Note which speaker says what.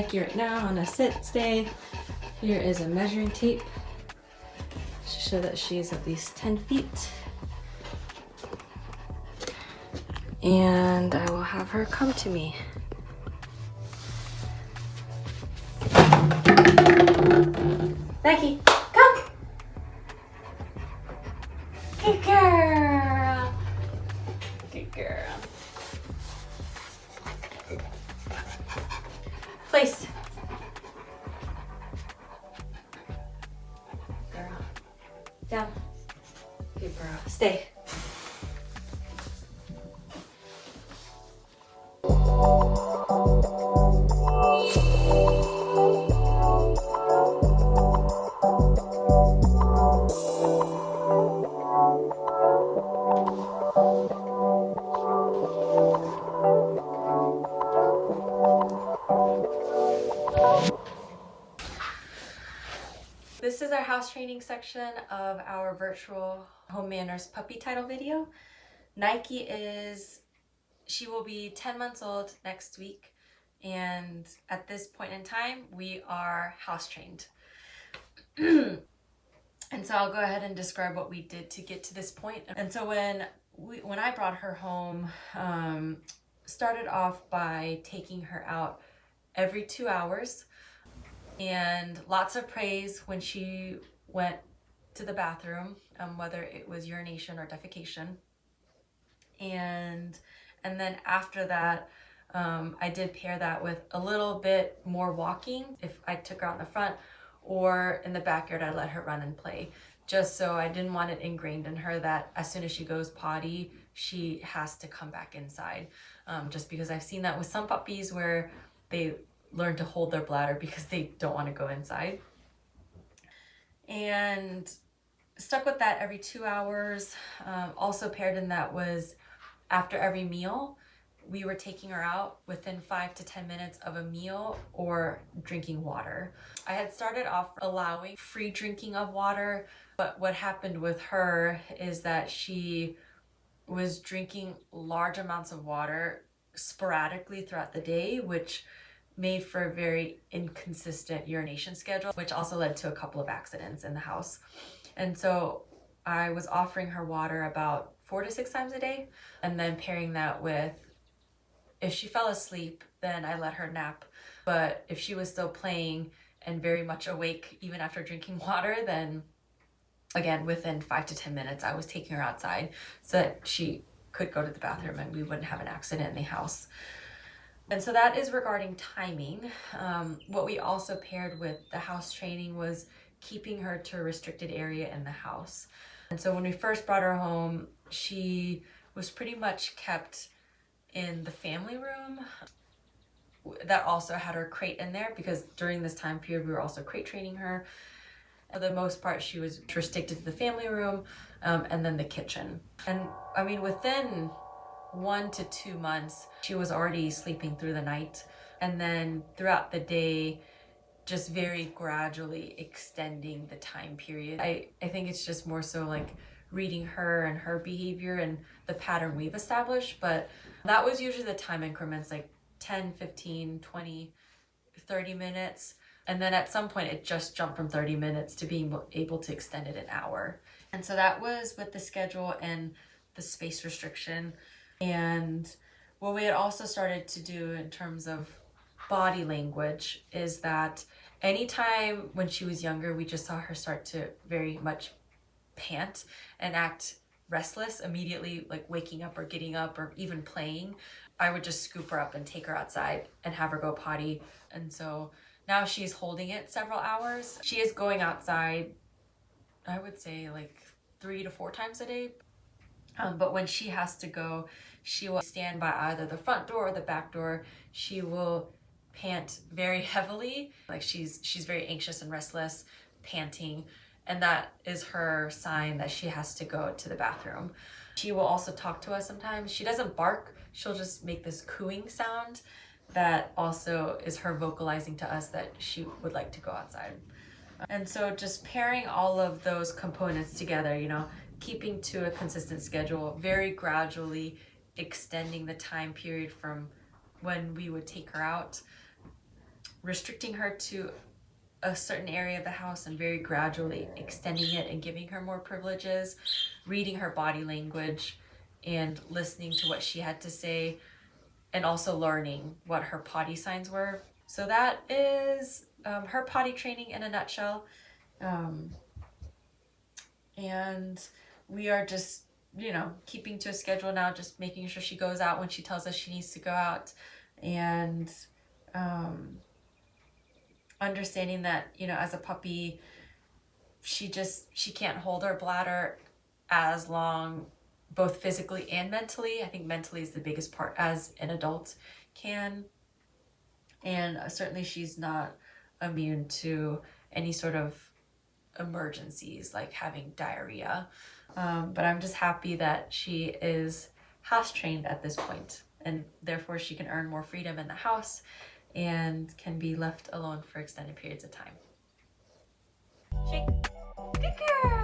Speaker 1: Nike right now on a sit stay. Here is a measuring tape to show that she is at least 10 feet. And I will have her come to me. Nike, come! Good girl! Good girl. Place. Girl. Down. Good girl. Stay. This is our house training section of our virtual Home Manners puppy title video. Nike she will be 10 months old next week, and at this point in time we are house trained. And so I'll go ahead and describe what we did to get to this point. And so when I brought her home, started off by taking her out every 2 hours, and lots of praise when she went to the bathroom, whether it was urination or defecation. And then after that, I did pair that with a little bit more walking. If I took her out in the front or in the backyard, I let her run and play. Just so I didn't want it ingrained in her that as soon as she goes potty, she has to come back inside. Just because I've seen that with some puppies where they learn to hold their bladder because they don't want to go inside. And stuck with that every 2 hours. Also paired in that was after every meal, we were taking her out within 5 to 10 minutes of a meal or drinking water. I had started off allowing free drinking of water, but what happened with her is that she was drinking large amounts of water sporadically throughout the day, which made for a very inconsistent urination schedule, which also led to a couple of accidents in the house. And so I was offering her water about 4 to 6 times a day, and then pairing that with, if she fell asleep, then I let her nap. But if she was still playing and very much awake even after drinking water, then again, within 5 to 10 minutes, I was taking her outside so that she could go to the bathroom and we wouldn't have an accident in the house. And so that is regarding timing. What we also paired with the house training was keeping her to a restricted area in the house. And so when we first brought her home, she was pretty much kept in the family room. That also had her crate in there because during this time period, we were also crate training her. For the most part, she was restricted to the family room and then the kitchen. And I mean, within 1 to 2 months, she was already sleeping through the night. And then throughout the day, just very gradually extending the time period. I think it's just more so like reading her and her behavior and the pattern we've established. But that was usually the time increments, like 10, 15, 20, 30 minutes. And then at some point it just jumped from 30 minutes to being able to extend it an hour. And so that was with the schedule and the space restriction. And what we had also started to do in terms of body language is that anytime when she was younger, we just saw her start to very much pant and act restless immediately, like waking up or getting up or even playing. I would just scoop her up and take her outside and have her go potty. And so now she's holding it several hours. She is going outside, I would say like 3 to 4 times a day. But when she has to go, she will stand by either the front door or the back door. She will pant very heavily, like she's very anxious and restless, panting, and that is her sign that she has to go to the bathroom. She will also talk to us sometimes. She doesn't bark, she'll just make this cooing sound that also is her vocalizing to us that she would like to go outside. And so just pairing all of those components together, you know, keeping to a consistent schedule, very gradually extending the time period from when we would take her out restricting her to a certain area of the house and very gradually extending it and giving her more privileges, reading her body language and listening to what she had to say, and also learning what her potty signs were. So that is her potty training in a nutshell. And we are just, keeping to a schedule now, just making sure she goes out when she tells us she needs to go out, and understanding that, as a puppy, she can't hold her bladder as long, both physically and mentally. I think mentally is the biggest part, as an adult can. And certainly she's not immune to any sort of emergencies like having diarrhea. But I'm just happy that she is house trained at this point, and therefore she can earn more freedom in the house and can be left alone for extended periods of time. Shake. Good girl.